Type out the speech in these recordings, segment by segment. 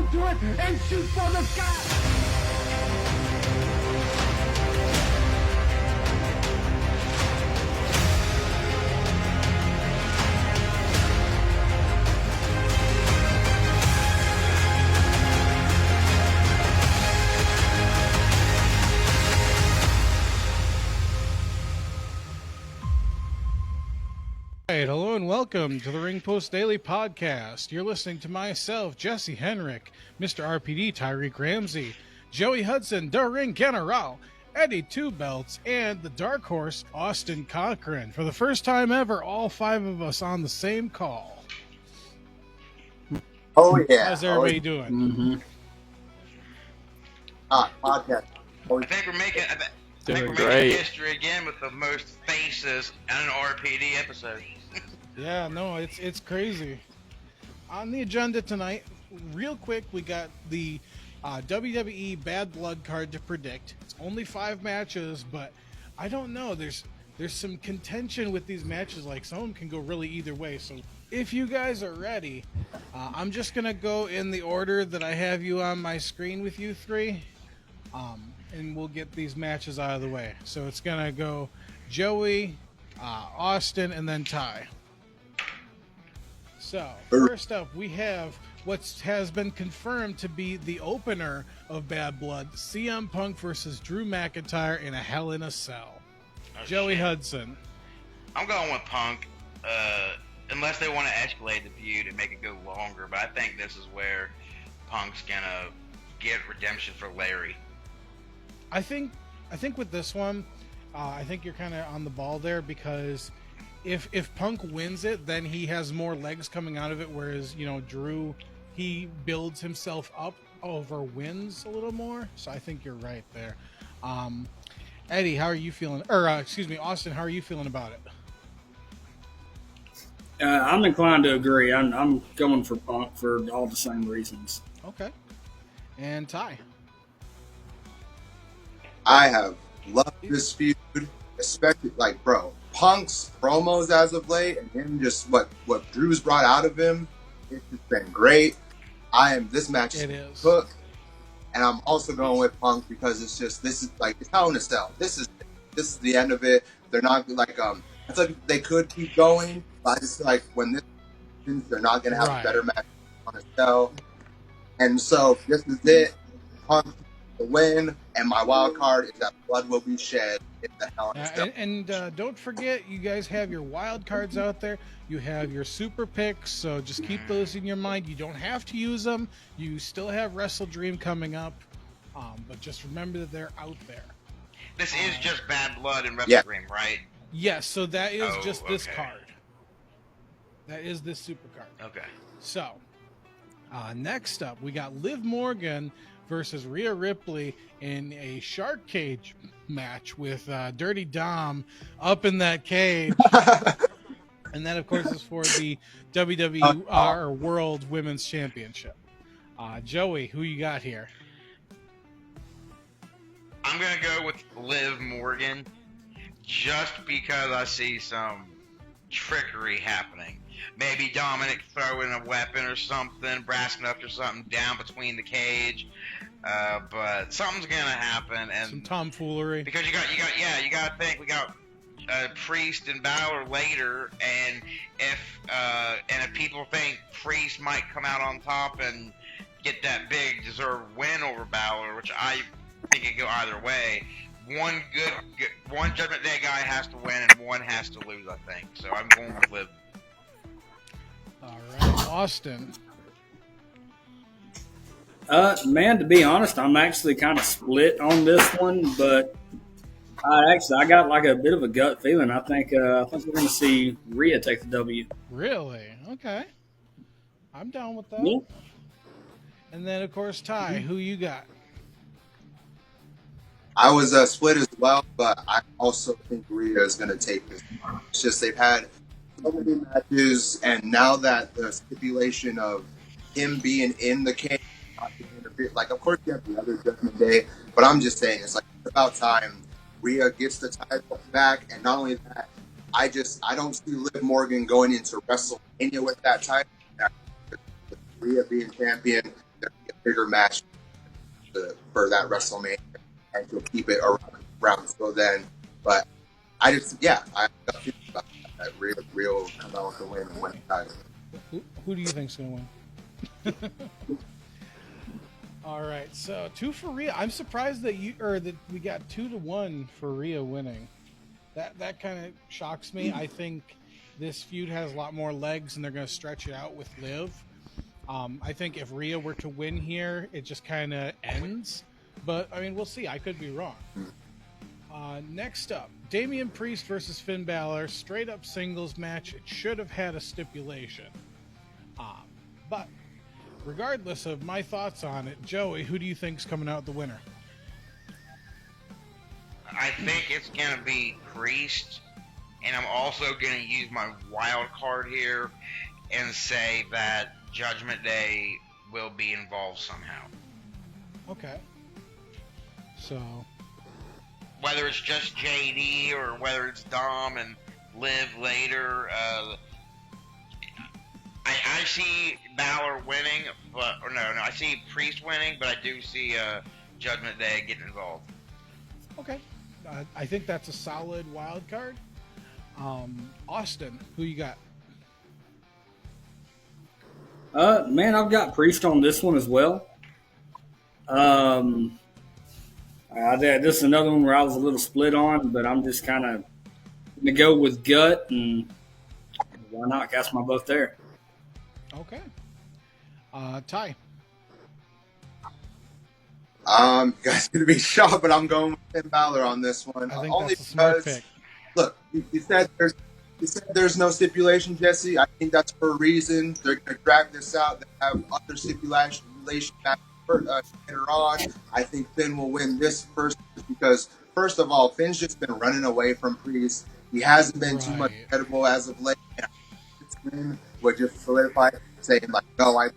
hold to it, and shoot for the sky. Right, hello and welcome to the Ring Post Daily Podcast. You're listening to myself, Jesse Henrik, Mr. RPD, Tyreek Ramsey, Joey Hudson, the Ring General, Eddie Two Belts, and the Dark Horse, Austin Cochran. For the first time ever, all five of us on the same call. Oh yeah. How's everybody doing? Mm-hmm. Podcast. I think we're making Great. history again with the most faces on an RPD episode. Yeah, no, it's crazy. On the agenda tonight, real quick, we got the WWE Bad Blood card to predict. It's only 5 matches, but I don't know. There's some contention with these matches. Like, some of them can go really either way. So if you guys are ready, I'm just going to go in the order that I have you on my screen with you three. And we'll get these matches out of the way. So it's going to go Joey, Austin, and then Ty. So, first up, we have what has been confirmed to be the opener of Bad Blood, CM Punk versus Drew McIntyre in a Hell in a Cell. Joey Hudson. I'm going with Punk, unless they want to escalate the feud and make it go longer. But I think this is where Punk's gonna get redemption for Larry. I think with this one, I think you're kind of on the ball there, because if Punk wins it, then he has more legs coming out of it, whereas, Drew, he builds himself up over wins a little more. So I think you're right there. Eddie, how are you feeling? Or Austin, how are you feeling about it? I'm inclined to agree. I'm going for Punk for all the same reasons. Okay. And Ty? I have loved this feud, especially Punk's promos as of late, and him just what Drew's brought out of him. It's just been great. This match is cooked, and I'm also going with Punk because it's Hell in a Cell. This is the end of it. They're not I feel like they could keep going, but I just feel like when this happens, they're not going to have a better match on a cell. And so this is it. Punk the win, and my wild card is that blood will be shed in the Hell in a Cell. And don't forget, you guys have your wild cards out there. You have your super picks, so just keep those in your mind. You don't have to use them. You still have Wrestle Dream coming up, but just remember that they're out there. This is just Bad Blood and Wrestle Dream, right? Yes, so that is this card. That is this super card. Okay. So, next up, we got Liv Morgan versus Rhea Ripley in a shark cage match with Dirty Dom up in that cage. And that, of course, is for the WWE World Women's Championship. Joey, who you got here? I'm going to go with Liv Morgan just because I see some trickery happening. Maybe Dominic throwing a weapon or something, brass knuckles or something down between the cage. But something's gonna happen, and some tomfoolery. Because you got to think we got Priest and Balor later, and if people think Priest might come out on top and get that big deserved win over Balor, which I think it could go either way. One Judgment Day guy has to win, and one has to lose, I think. So I'm going with Liv. All right, Austin. Man, to be honest, I'm actually kind of split on this one, but I got like a bit of a gut feeling. I think we're going to see Rhea take the W. Really? Okay. I'm down with that. Yeah. And then, of course, Ty, who you got? I was split as well, but I also think Rhea is going to take this. It's just they've had so many matches, and now that the stipulation of him being in the cage, not being interfered, of course you have the other Judgment Day, but I'm just saying it's about time Rhea gets the title back, and not only that, I don't see Liv Morgan going into WrestleMania with that title. With Rhea being champion, there'll be a bigger match for that WrestleMania, and she'll keep it around until then. But I just, I got feeling about that real come out with the win and win the title. Who do you think's gonna win? All right, so 2 for Rhea. I'm surprised that we got 2-1 for Rhea winning. That kind of shocks me. I think this feud has a lot more legs, and they're going to stretch it out with Liv. I think if Rhea were to win here, it just kind of ends. But I mean, we'll see. I could be wrong. Next up, Damian Priest versus Finn Balor, straight up singles match. It should have had a stipulation, but regardless of my thoughts on it, Joey, who do you think's coming out the winner? I think it's going to be Priest, and I'm also going to use my wild card here and say that Judgment Day will be involved somehow. Okay. So, whether it's just JD or whether it's Dom and Liv later, I see Balor winning, I see Priest winning, but I do see Judgment Day getting involved. Okay. I think that's a solid wild card. Austin, who you got? Man, I've got Priest on this one as well. This is another one where I was a little split on, but I'm just kind of going to go with gut, and why not cast my vote there? Okay. Ty. You guys gonna be shocked, but I'm going with Finn Balor on this one. I think Only that's a smart because, pick. look, you said there's no stipulation, Jesse. I think that's for a reason. They're gonna drag this out. They have other stipulation matches later on. I think Finn will win this first because, first of all, Finn's just been running away from Priest. He hasn't been too much credible as of late. And Finn would just solidify, saying like, "No, I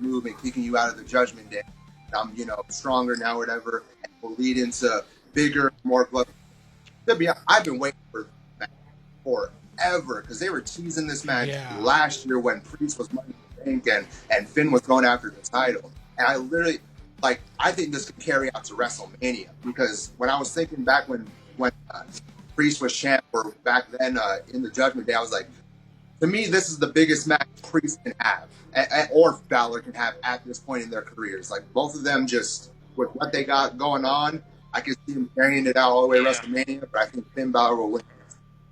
move and kicking you out of the Judgment Day. I'm, stronger now, whatever," and will lead into bigger, more blood. I've been waiting for that forever because they were teasing this match last year when Priest was Money in the Bank and Finn was going after the title. And I literally, I think this could carry out to WrestleMania because when I was thinking back when Priest was champ or back then in the Judgment Day, I was like, to me, this is the biggest match Priest can have, or Balor can have at this point in their careers. Like, both of them just, with what they got going on, I can see them carrying it out all the way to WrestleMania, but I think Finn Balor will win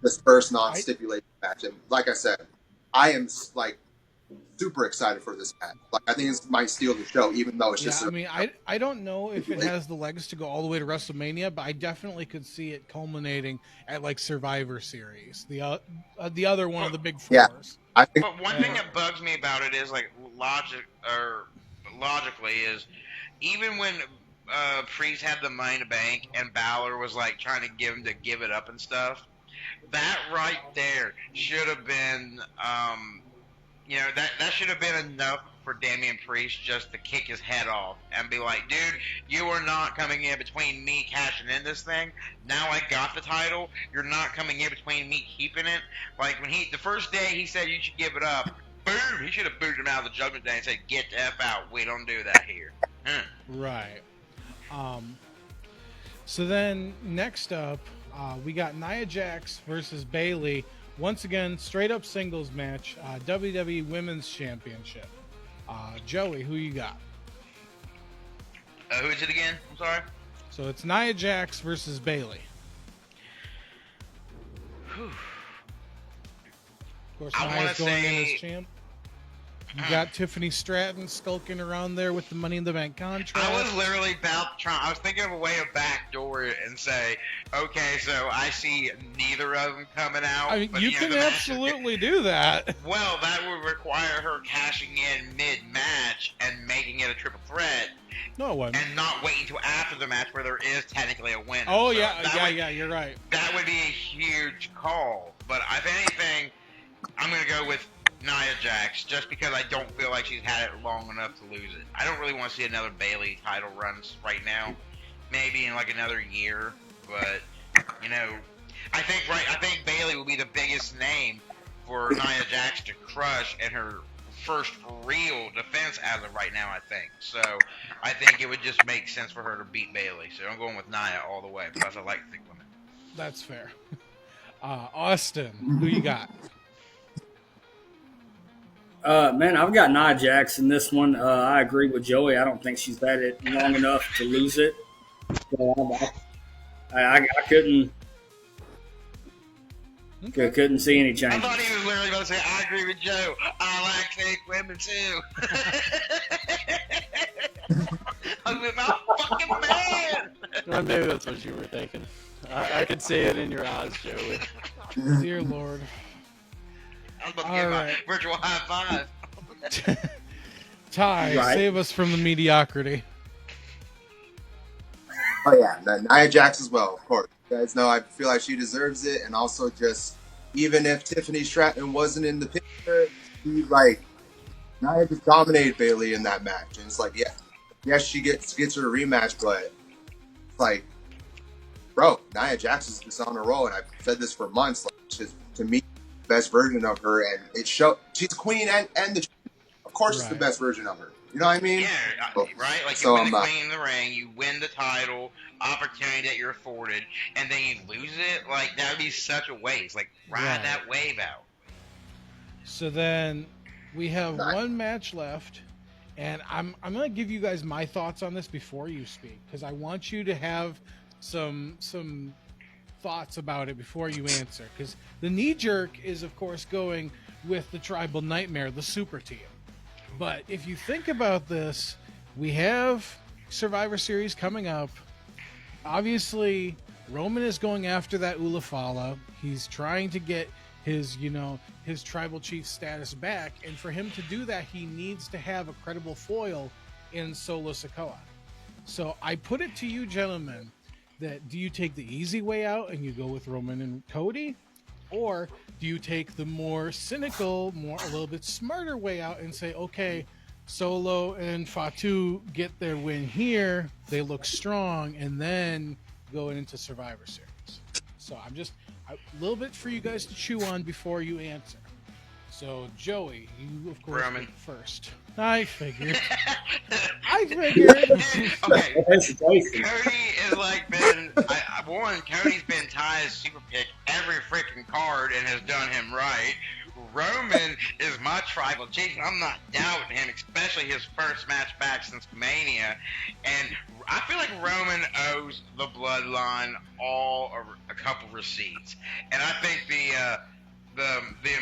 this first non-stipulated match. And like I said, I am, super excited for this match. I think it might steal the show, even though it's just... I don't know if it has the legs to go all the way to WrestleMania, but I definitely could see it culminating at, Survivor Series, the other one of the big fours. Yeah, I think, but one thing that bugs me about it is, logically is, even when Priest had the Money in the Bank and Balor was, trying to give it up and stuff, that right there should have been... that should have been enough for Damian Priest just to kick his head off and be like, dude, you are not coming in between me cashing in this thing. Now I got the title. You're not coming in between me keeping it. When the first day he said you should give it up, boom, he should have booted him out of the Judgment Day and said, get the F out. We don't do that here. Right. So then next up, we got Nia Jax versus Bayley. Once again, straight up singles match, WWE Women's Championship. Joey, who you got? Who is it again? I'm sorry. So it's Nia Jax versus Bayley. Of course, Nia's going in as champ. You got Tiffany Stratton skulking around there with the Money in the Bank contract. I was literally I was thinking of a way to backdoor it and say, okay, so I see neither of them coming out. I mean, you can absolutely do that. Well, that would require her cashing in mid-match and making it a triple threat. No one. And not waiting until after the match where there is technically a winner. Oh, so yeah, you're right. That would be a huge call. But if anything, I'm going to go with Nia Jax, just because I don't feel like she's had it long enough to lose it. I don't really want to see another Bayley title run right now. Maybe in another year, but I think Bayley will be the biggest name for Nia Jax to crush in her first real defense as of right now, I think. So I think it would just make sense for her to beat Bailey. So I'm going with Nia all the way because I like thick women. That's fair. Austin, who you got? Man, I've got Nia Jax in this one. I agree with Joey. I don't think she's had it long enough to lose it. So I couldn't couldn't see any I changes. thought he was literally going to say, I agree with Joe. I like thick women too. I'm with my fucking man. Well, maybe that's what you were thinking. I could see it in your eyes, Joey. Dear Lord. I'm about to give my virtual high five. Ty, Right. save us from the mediocrity. Oh yeah, Nia Jax as well, of course. You guys know I feel like she deserves it, and also just even if Tiffany Stratton wasn't in the picture, she Nia just dominated Bailey in that match, and it's like yes, she gets her rematch, but it's like, bro, Nia Jax is just on a roll, and I've said this for months. Like, just, to me, the best version of her, and it showed she's queen and the. Of course, it's the best version of her. You know what I mean? Yeah, So, right? Like, so you win the queen in the ring, you win the title, opportunity that you're afforded, and then you lose it? Like, that would be such a waste. Like, ride that wave out. So then we have one match left, and I'm going to give you guys my thoughts on this before you speak, because I want you to have some thoughts about it before you answer, because the knee jerk is, of course, going with the Tribal Nightmare, the super team. But if you think about this, we have Survivor Series coming up. Obviously, Roman is going after that Ulafala. He's trying to get his tribal chief status back. And for him to do that, he needs to have a credible foil in Solo Sikoa. So I put it to you, gentlemen, that do you take the easy way out and you go with Roman and Cody? Or do you take the more cynical, a little bit smarter way out and say, okay, Solo and Fatu get their win here, they look strong, and then go into Survivor Series? So a little bit for you guys to chew on before you answer. So Joey, you of course Roman. pick first. I figured. Okay. Hesitation. Cody is Cody's been Ty's super pick every freaking card and has done him right. Roman is my tribal chief, and I'm not doubting him, especially his first match back since Mania. And I feel like Roman owes the Bloodline a couple receipts. And I think the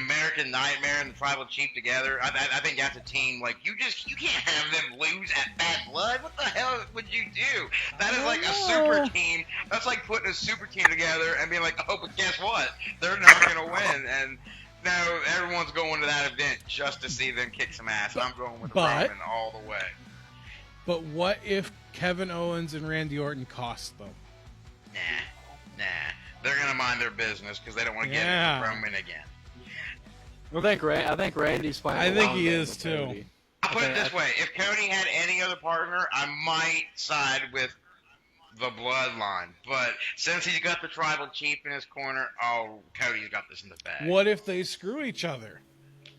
American Nightmare and the Tribal Chief together, I think that's a team. Like, you can't have them lose at Bad Blood. What the hell would you do? That is like a super team. That's like putting a super team together and being like, oh, but guess what? They're not going to win. And now everyone's going to that event just to see them kick some ass. And I'm going with Roman all the way. But what if Kevin Owens and Randy Orton cost them? Nah. They're going to mind their business because they don't want to get into Roman again. I think Randy's playing. I think he is too. Cody. I'll put it this way. If Cody had any other partner, I might side with the Bloodline. But since he's got the Tribal Chief in his corner, Cody's got this in the bag. What if they screw each other?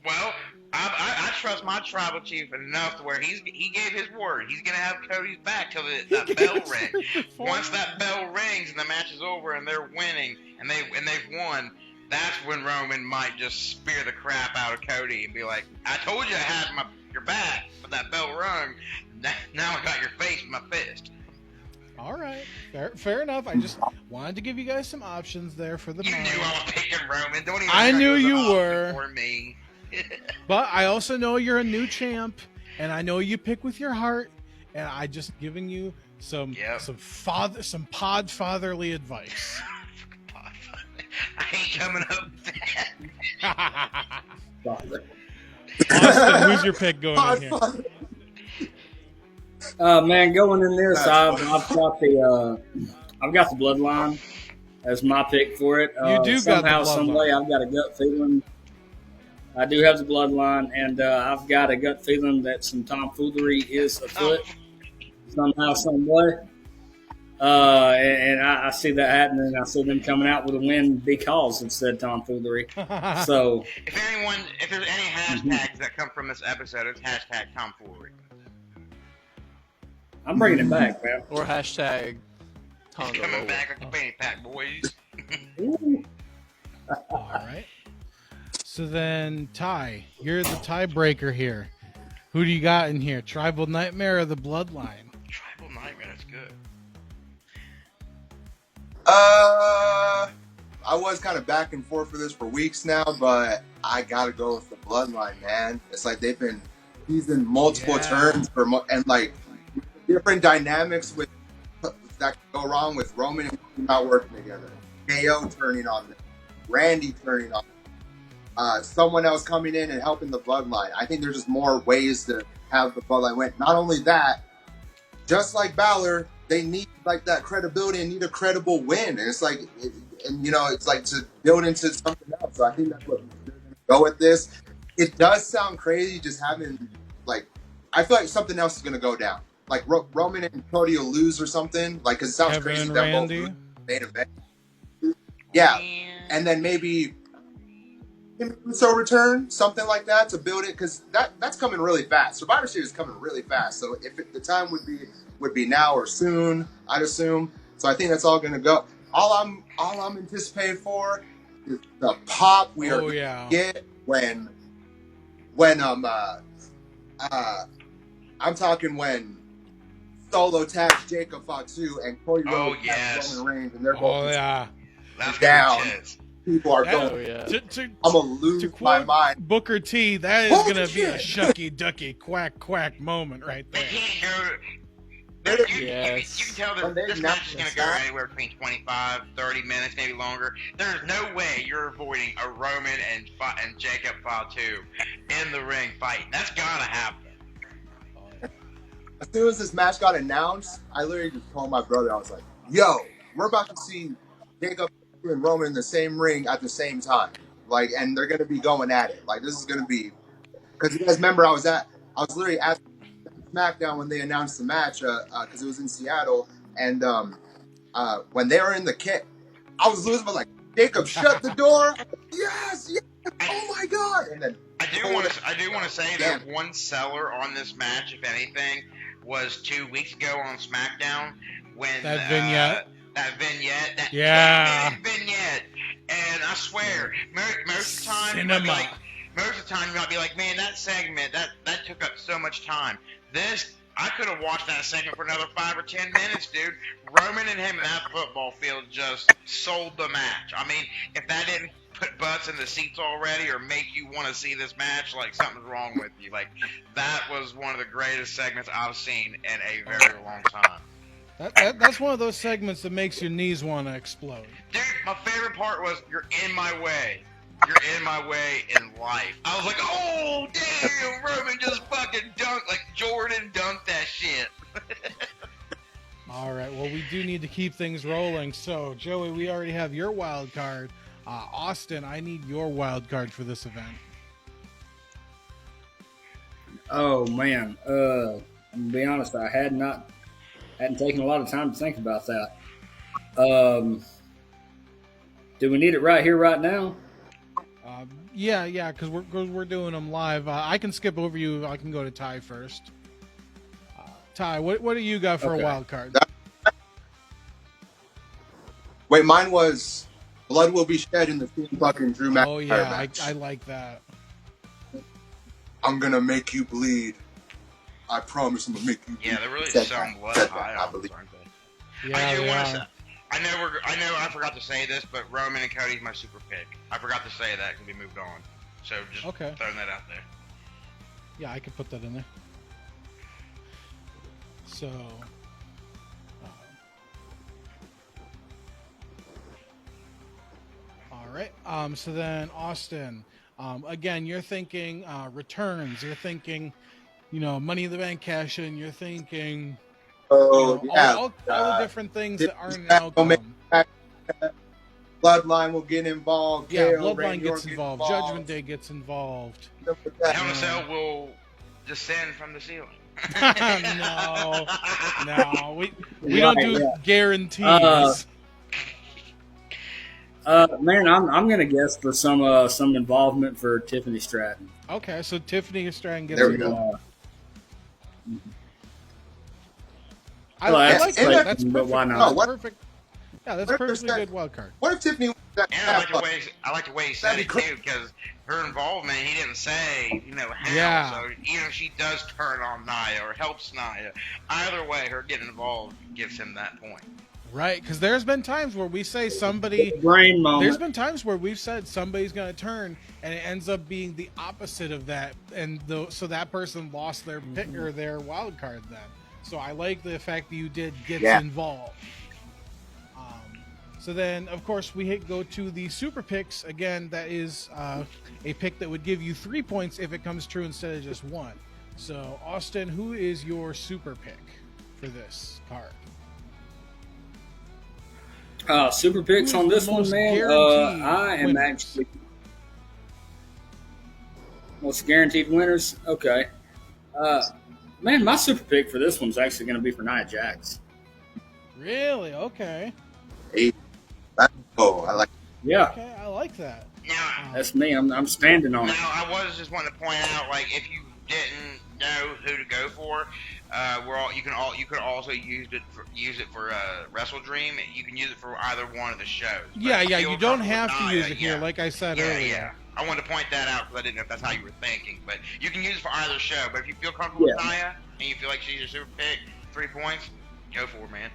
Well, I trust my Tribal Chief enough to where he gave his word. He's going to have Cody's back till that bell rings. Once that bell rings and the match is over and they're winning and they've won, that's when Roman might just spear the crap out of Cody and be like, I told you I had your back, but that bell rung. Now I got your face with my fist. All right. Fair enough. I just wanted to give you guys some options there for the You moment. knew I was picking Roman. Don't even I knew it was an you option were. For me. But I also know you're a new champ, and I know you pick with your heart, and I just giving you some pod fatherly advice. I ain't coming up with that. Austin, who's your pick going in here? Man, going in this, I've got the Bloodline as my pick for it. You do somehow, got the some Bloodline. way, I've got a gut feeling. I do have the Bloodline, and I've got a gut feeling that some tomfoolery is afoot somehow, some way. And I see that happening. I see them coming out with a win because of said tomfoolery. So, If there's any hashtags that come from this episode, it's hashtag tomfoolery. I'm bringing it back, man. Or hashtag It's Tonga coming Lower. back like a fanny pack, boys. All right. So then, Ty, you're the tiebreaker here. Who do you got in here? Tribal Nightmare or the Bloodline? Tribal Nightmare, that's good. I was kind of back and forth for this for weeks now, but I gotta go with the Bloodline, man. It's like they've been teasing multiple turns and like different dynamics with that could go wrong with Roman and Cody not working together. KO turning on them, Randy turning on them, someone else coming in and helping the Bloodline. I think there's just more ways to have the Bloodline win. Not only that, just like Balor, they need like that credibility and need a credible win. And it's like, it's like to build into something else. So I think that's what they're going to go with this. It does sound crazy just having I feel like something else is going to go down. Like Roman and Cody will lose or something. Like, because it sounds Kevin crazy and that Randy. both main event. Yeah, and then maybe so return, something like that to build it, because that's coming really fast. Survivor Series is coming really fast. So if the time would be now or soon, I'd assume. So I think that's all going to go. All I'm anticipating for is the pop we are going to get when I'm talking when Solo tags Jacob Fatu and Cody Rhodes tags Roman Reigns, and they're both down. People are going. I'm gonna lose my mind. Booker T, that is gonna be a shucky ducky quack quack moment right there. They can't go. You can tell this match is going to go anywhere between 25, 30 minutes, maybe longer. There's no way you're avoiding a Roman and Jacob Fatu in the ring fight. That's got to happen. As soon as this match got announced, I literally just told my brother, I was like, yo, we're about to see Jacob and Roman in the same ring at the same time. Like, and they're going to be going at it. Like, this is going to be, because you guys remember I was literally at SmackDown when they announced the match, because it was in Seattle, and when they were in the kit, I was losing. I was like, Jacob, shut the door. Yes, oh my god. And then I do want to say that one seller on this match, if anything, was 2 weeks ago on SmackDown when that vignette, that 20-minute vignette, and I swear, most of the time, most of the time you might be like, man, that segment that took up so much time. This, I could have watched that segment for another 5 or 10 minutes, dude. Roman and him in that football field just sold the match. I mean, if that didn't put butts in the seats already or make you want to see this match, like, something's wrong with you. Like, that was one of the greatest segments I've seen in a very long time. That's one of those segments that makes your knees want to explode. Dude, my favorite part was, you're in my way. You're in my way in life. I was like, oh, damn, Roman just fucking dunked, like Jordan dunked that shit. All right, well, we do need to keep things rolling. So, Joey, we already have your wild card. Austin, I need your wild card for this event. Oh, man. I'm going to be honest, I hadn't taken a lot of time to think about that. Do we need it right here, right now? Yeah, because we're doing them live. I can skip over you. I can go to Ty first. Ty, what do you got for a wild card? Wait, mine was blood will be shed in the CM Punk and Drew McIntyre Oh yeah, match. I like that. I'm gonna make you bleed. I promise I'm gonna make you bleed. Yeah, they're really selling blood high on this, aren't they? Yeah, I do want to say, I know I forgot to say this, but Roman and Cody's my super pick. I forgot to say that because we moved on. So just throwing that out there. Yeah, I could put that in there. So, all right. So then, Austin, again, you're thinking returns. You're thinking, Money in the Bank cash in. You're thinking, all the different things that aren't an outcome. Bloodline will get involved. Yeah, KO, Bloodline gets involved. Judgment Day gets involved. Hell in a Cell will descend from the ceiling. No, we don't do Yeah. guarantees. Man, I'm gonna guess for some involvement for Tiffany Stratton. Okay, so Tiffany Stratton gets There we it. go. I Well, like that's that. like- That's but perfect. why not? That's No, what- perfect. Yeah, that's what perfectly percent- good wild card. What if Tiffany wins that? And I like the way he said That'd it be cool. too, because her involvement, he didn't say, how. Yeah. So even if she does turn on Nia or helps Nia, either way, her getting involved gives him that point. Right, because there's been times where we say somebody. Brain moment. There's been times where we've said somebody's going to turn, and it ends up being the opposite of that, and so that person lost their pick or their wild card then. So I like the fact that you did get involved. So then, of course, we go to the super picks again. That is a pick that would give you 3 points if it comes true instead of just 1. So Austin, who is your super pick for this card? Super picks Who's on this the one, most man. guaranteed I am winners? actually most guaranteed winners. Okay, man, my super pick for this one's actually going to be for Nia Jax. Really? Okay. Oh, I like. Yeah, Okay, I like that. Now, that's me. I'm standing on it. Now, I was just wanting to point out, like, if you didn't know who to go for, you could also use it for Wrestle Dream. You can use it for either one of the shows. But Yeah, if yeah. feel You don't comfortable have with to Nia, use it here, yeah. like I said Yeah, earlier. yeah. I wanted to point that out because I didn't know if that's how you were thinking. But you can use it for either show. But if you feel comfortable with Nia and you feel like she's your super pick, 3 points, go for it, man.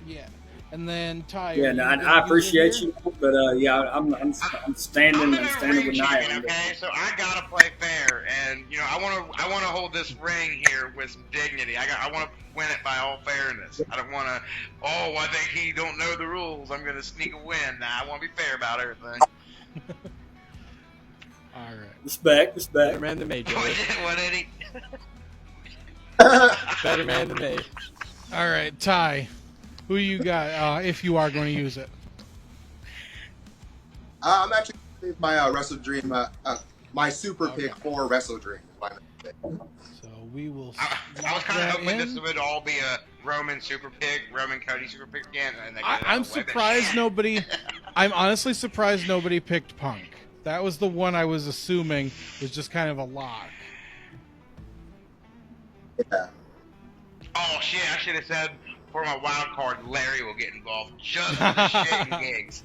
Yeah. And then Ty. Yeah, no, I appreciate you, but yeah, I'm standing. I'm I'm a standing ring with champion, Nia. okay? So I gotta play fair, and I wanna hold this ring here with some dignity. I wanna win it by all fairness. I don't wanna. Oh, I think he don't know the rules. I'm gonna sneak a win. Nah, I wanna be fair about everything. All right. Respect. Better man than me, Joey. What did he? Better man than me. All right, Ty. Who you got? If you are going to use it. I'm actually gonna save my Wrestle Dream, my super pick for Wrestle Dream. So we will. I was kind of hoping this would all be a Roman super pick, Roman Cody super pick again. And then I'm surprised nobody. I'm honestly surprised nobody picked Punk. That was the one I was assuming was just kind of a lock. Yeah. Oh shit! I should have said for my wild card, Larry will get involved just for the shit and gigs.